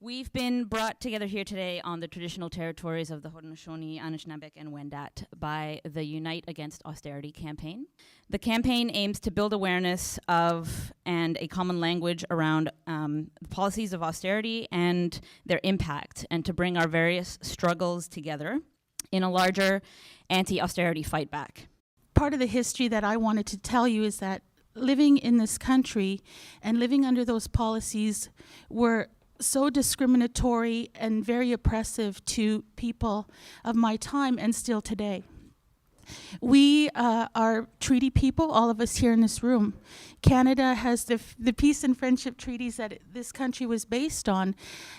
We've been brought together here today on the traditional territories of the Haudenosaunee, Anishinaabe, and Wendat by the Unite Against Austerity campaign. The campaign aims to build awareness of and a common language around the policies of austerity and their impact, and to bring our various struggles together in a larger anti-austerity fight back. Part of the history that I wanted to tell you is that living in this country and living under those policies were so discriminatory and very oppressive to people of my time and still today. We are treaty people, all of us here in this room. Canada has the peace and friendship treaties that this country was based on,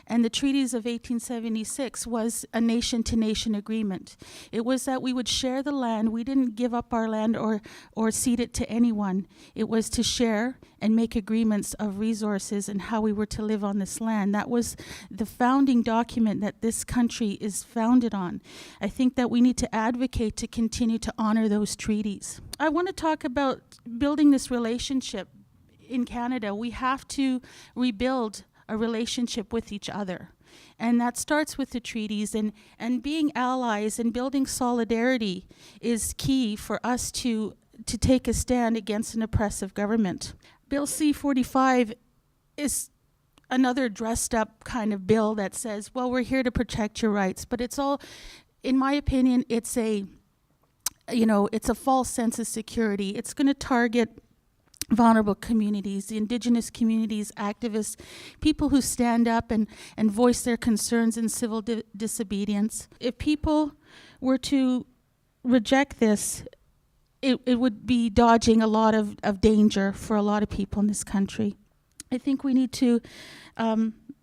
and the treaties of 1876 was a nation-to-nation agreement. It was that we would share the land. We didn't give up our land or cede it to anyone. It was to share and make agreements of resources and how we were to live on this land. That was the founding document that this country is founded on. I think that we need to advocate to continue to honor those treaties. I want to talk about building this relationship in Canada. We have to rebuild a relationship with each other. And that starts with the treaties, and being allies and building solidarity is key for us to take a stand against an oppressive government. Bill C-45 is another dressed up kind of bill that says, well, we're here to protect your rights, but it's all, in my opinion, it's a false sense of security. It's going to target vulnerable communities, the Indigenous communities, activists, people who stand up and voice their concerns in civil disobedience. If people were to reject this, it would be dodging a lot of danger for a lot of people in this country. I think we need to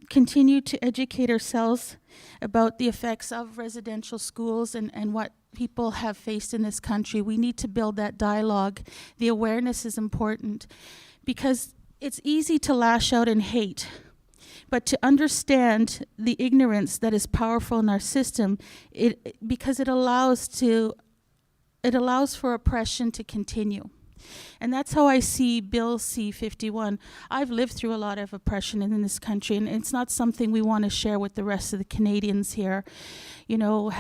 continue to educate ourselves about the effects of residential schools and what people have faced in this country. We need to build that dialogue. The awareness is important because it's easy to lash out and hate, but to understand the ignorance that is powerful in our system, because it allows for oppression to continue. And that's how I see Bill C-51. I've lived through a lot of oppression in this country, and it's not something we want to share with the rest of the Canadians here. You know,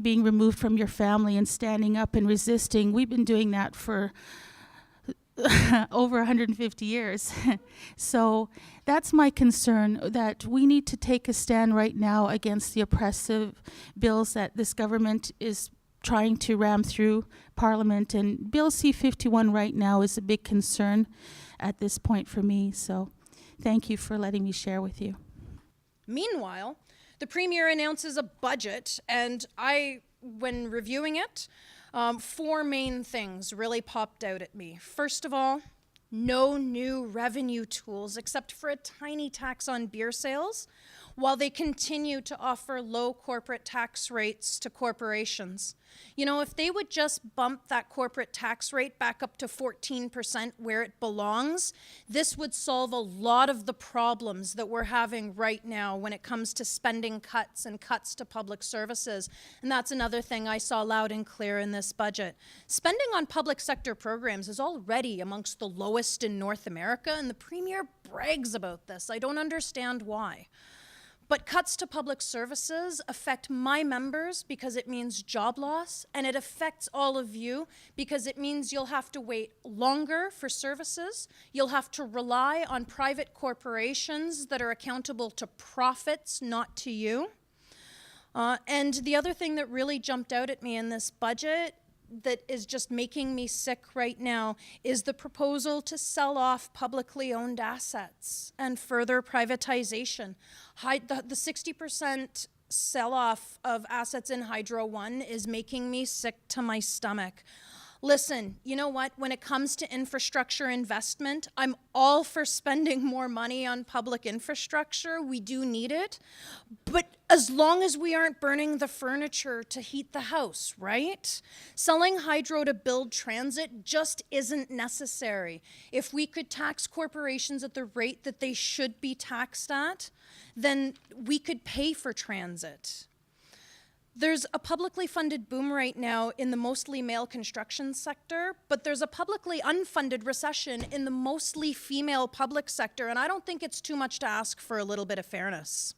being removed from your family and standing up and resisting, we've been doing that for over 150 years. So that's my concern, that we need to take a stand right now against the oppressive bills that this government is trying to ram through Parliament, and Bill C-51 right now is a big concern at this point for me. So thank you for letting me share with you. Meanwhile, the Premier announces a budget, and when reviewing it, 4 main things really popped out at me. First of all, no new revenue tools except for a tiny tax on beer sales, while they continue to offer low corporate tax rates to corporations. You know, if they would just bump that corporate tax rate back up to 14% where it belongs, this would solve a lot of the problems that we're having right now when it comes to spending cuts and cuts to public services. And that's another thing I saw loud and clear in this budget. Spending on public sector programs is already amongst the lowest in North America, and the Premier brags about this. I don't understand why. But cuts to public services affect my members because it means job loss, and it affects all of you because it means you'll have to wait longer for services. You'll have to rely on private corporations that are accountable to profits, not to you. And the other thing that really jumped out at me in this budget that is just making me sick right now is the proposal to sell off publicly owned assets and further privatization. The 60% sell-off of assets in Hydro One is making me sick to my stomach. Listen, you know what? When it comes to infrastructure investment, I'm all for spending more money on public infrastructure. We do need it. But as long as we aren't burning the furniture to heat the house, right? Selling hydro to build transit just isn't necessary. If we could tax corporations at the rate that they should be taxed at, then we could pay for transit. There's a publicly funded boom right now in the mostly male construction sector, but there's a publicly unfunded recession in the mostly female public sector, and I don't think it's too much to ask for a little bit of fairness.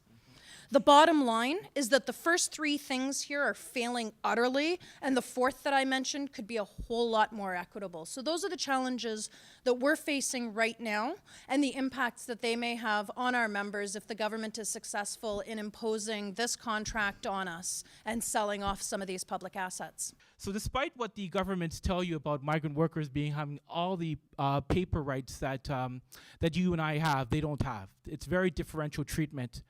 The bottom line is that the first three things here are failing utterly, and the fourth that I mentioned could be a whole lot more equitable. So those are the challenges that we're facing right now and the impacts that they may have on our members if the government is successful in imposing this contract on us and selling off some of these public assets. So despite what the governments tell you about migrant workers having all the paper rights that you and I have, they don't have. It's very differential treatment.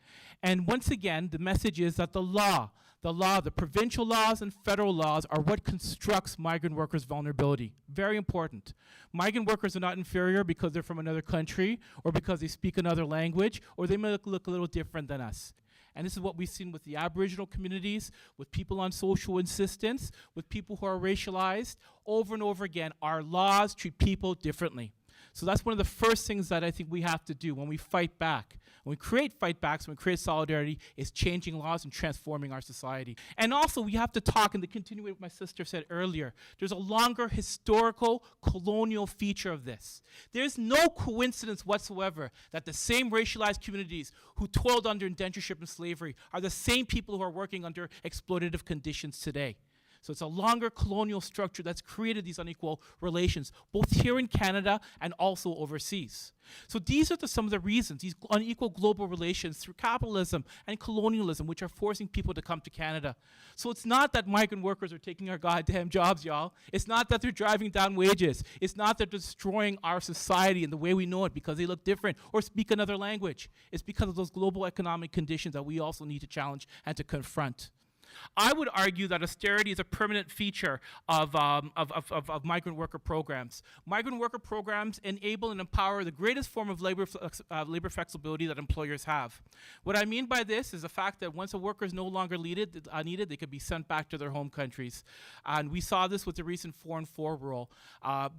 And once again, the message is that the provincial laws and federal laws are what constructs migrant workers' vulnerability. Very important. Migrant workers are not inferior because they're from another country or because they speak another language or they may look a little different than us. And this is what we've seen with the Aboriginal communities, with people on social assistance, with people who are racialized. Over and over again, our laws treat people differently. So that's one of the first things that I think we have to do when we fight back. When we create fight backs, when we create solidarity, is changing laws and transforming our society. And also we have to talk, and to continue what my sister said earlier, there's a longer historical colonial feature of this. There's no coincidence whatsoever that the same racialized communities who toiled under indentureship and slavery are the same people who are working under exploitative conditions today. So it's a longer colonial structure that's created these unequal relations, both here in Canada and also overseas. So these are some of the reasons, these unequal global relations through capitalism and colonialism, which are forcing people to come to Canada. So it's not that migrant workers are taking our goddamn jobs, y'all. It's not that they're driving down wages. It's not that they're destroying our society and the way we know it because they look different or speak another language. It's because of those global economic conditions that we also need to challenge and to confront. I would argue that austerity is a permanent feature of migrant worker programs. Migrant worker programs enable and empower the greatest form of labor flexibility that employers have. What I mean by this is the fact that once a worker is no longer needed, they could be sent back to their home countries. And we saw this with the recent 4-on-4 rule.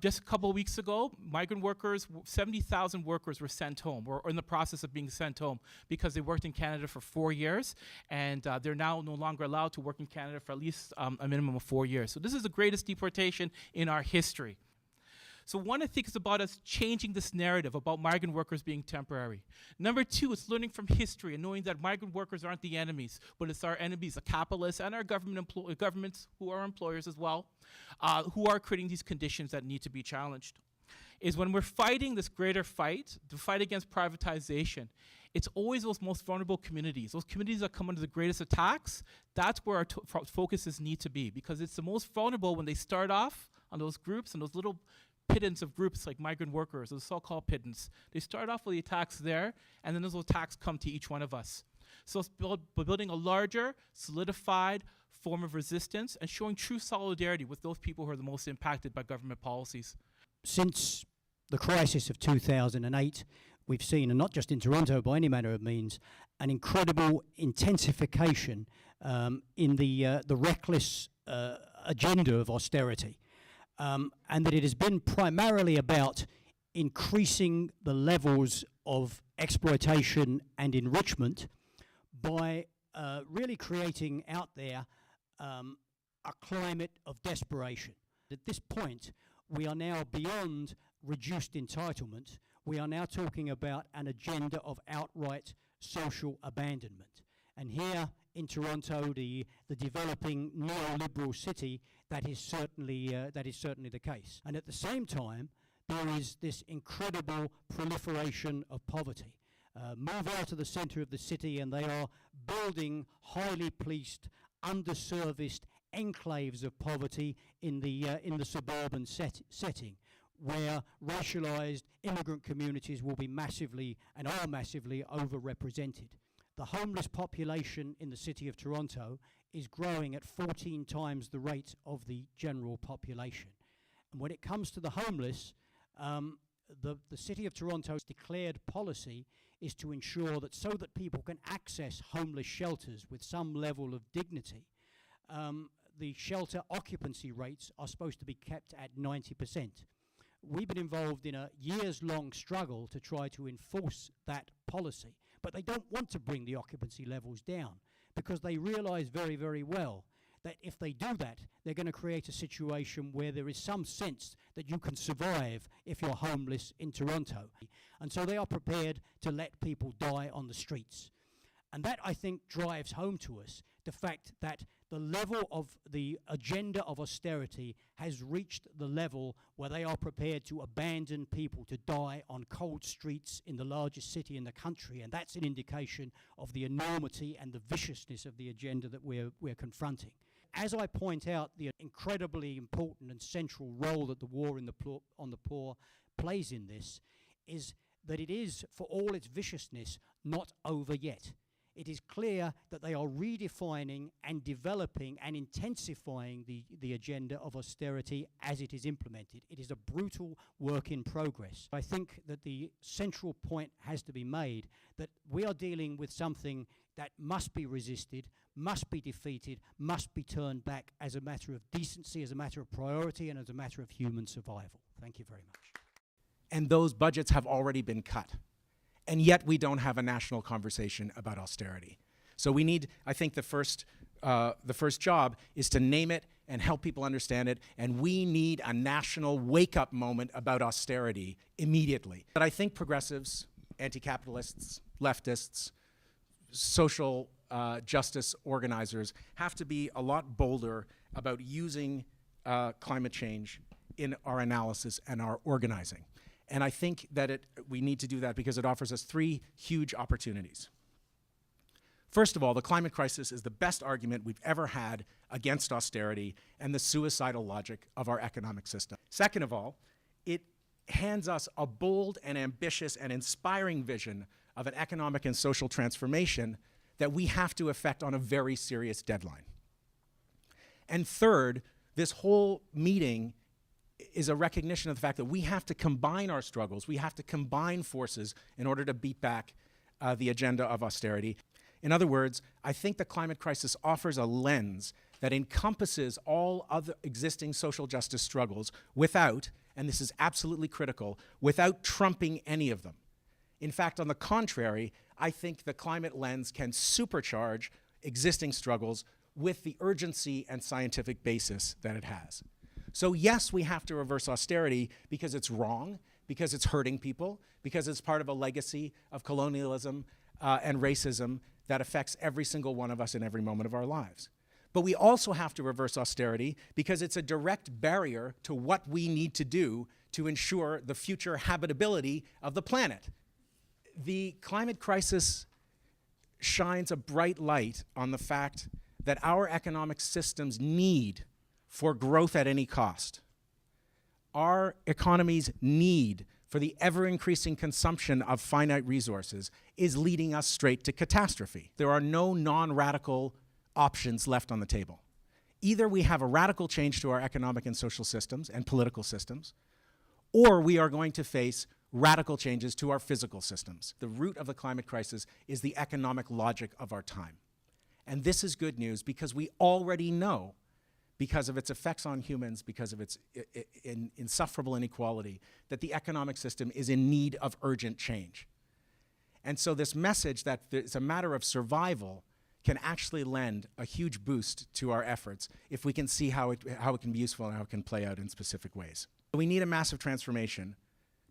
Just a couple of weeks ago, migrant workers, 70,000 workers were sent home, or in the process of being sent home, because they worked in Canada for 4 years, and they're now no longer allowed to work in Canada for at least a minimum of 4 years. So this is the greatest deportation in our history. So one, I think, is about us changing this narrative about migrant workers being temporary. Number two, it's learning from history and knowing that migrant workers aren't the enemies, but it's our enemies, the capitalists and our governments who are employers as well, who are creating these conditions that need to be challenged. Is when we're fighting this greater fight, the fight against privatization, it's always those most vulnerable communities, those communities that come under the greatest attacks. That's where our focuses need to be, because it's the most vulnerable when they start off on those groups and those little pittance of groups like migrant workers, those so-called pittance. They start off with the attacks there, and then those attacks come to each one of us. So it's building a larger, solidified form of resistance and showing true solidarity with those people who are the most impacted by government policies. Since the crisis of 2008, we've seen, and not just in Toronto by any manner of means, an incredible intensification in the reckless agenda of austerity, and that it has been primarily about increasing the levels of exploitation and enrichment by really creating out there a climate of desperation. At this point, we are now beyond reduced entitlement. We are now talking about an agenda of outright social abandonment. And here in Toronto, the developing neoliberal city, that is certainly the case. And at the same time, there is this incredible proliferation of poverty. Move out of the centre of the city and they are building highly policed, underserviced enclaves of poverty in the suburban setting, where racialised immigrant communities will be massively and are massively overrepresented. The homeless population in the city of Toronto is growing at 14 times the rate of the general population. And when it comes to the homeless, the city of Toronto's declared policy is to ensure that so that people can access homeless shelters with some level of dignity, the shelter occupancy rates are supposed to be kept at 90%. We've been involved in a years-long struggle to try to enforce that policy, but they don't want to bring the occupancy levels down because they realise very, very well that if they do that, they're going to create a situation where there is some sense that you can survive if you're homeless in Toronto. And so they are prepared to let people die on the streets. And that, I think, drives home to us the fact that the level of the agenda of austerity has reached the level where they are prepared to abandon people to die on cold streets in the largest city in the country. And that's an indication of the enormity and the viciousness of the agenda that we're confronting. As I point out, the incredibly important and central role that the war on the poor plays in this is that it is, for all its viciousness, not over yet. It is clear that they are redefining and developing and intensifying the agenda of austerity as it is implemented. It is a brutal work in progress. I think that the central point has to be made that we are dealing with something that must be resisted, must be defeated, must be turned back as a matter of decency, as a matter of priority, and as a matter of human survival. Thank you very much. And those budgets have already been cut. And yet we don't have a national conversation about austerity. So we need, I think the first job is to name it and help people understand it, and we need a national wake-up moment about austerity immediately. But I think progressives, anti-capitalists, leftists, social justice organizers have to be a lot bolder about using climate change in our analysis and our organizing. And I think that we need to do that because it offers us three huge opportunities. First of all, the climate crisis is the best argument we've ever had against austerity and the suicidal logic of our economic system. Second of all, it hands us a bold and ambitious and inspiring vision of an economic and social transformation that we have to effect on a very serious deadline. And third, this whole meeting is a recognition of the fact that we have to combine our struggles, we have to combine forces in order to beat back the agenda of austerity. In other words, I think the climate crisis offers a lens that encompasses all other existing social justice struggles without, and this is absolutely critical, without trumping any of them. In fact, on the contrary, I think the climate lens can supercharge existing struggles with the urgency and scientific basis that it has. So yes, we have to reverse austerity because it's wrong, because it's hurting people, because it's part of a legacy of colonialism and racism that affects every single one of us in every moment of our lives. But we also have to reverse austerity because it's a direct barrier to what we need to do to ensure the future habitability of the planet. The climate crisis shines a bright light on the fact that our economic systems need for growth at any cost. Our economy's need for the ever-increasing consumption of finite resources is leading us straight to catastrophe. There are no non-radical options left on the table. Either we have a radical change to our economic and social systems and political systems, or we are going to face radical changes to our physical systems. The root of the climate crisis is the economic logic of our time. And this is good news because we already know, because of its effects on humans, because of its insufferable inequality, that the economic system is in need of urgent change. And so this message that it's a matter of survival can actually lend a huge boost to our efforts if we can see how it can be useful and how it can play out in specific ways. We need a massive transformation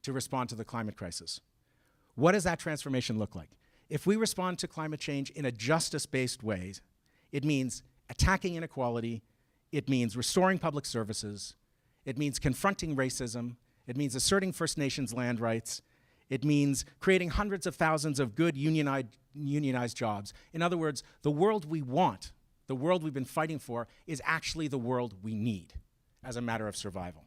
to respond to the climate crisis. What does that transformation look like? If we respond to climate change in a justice-based way, it means attacking inequality, it means restoring public services, it means confronting racism, it means asserting First Nations land rights, it means creating hundreds of thousands of good unionized jobs. In other words, the world we want, the world we've been fighting for, is actually the world we need as a matter of survival.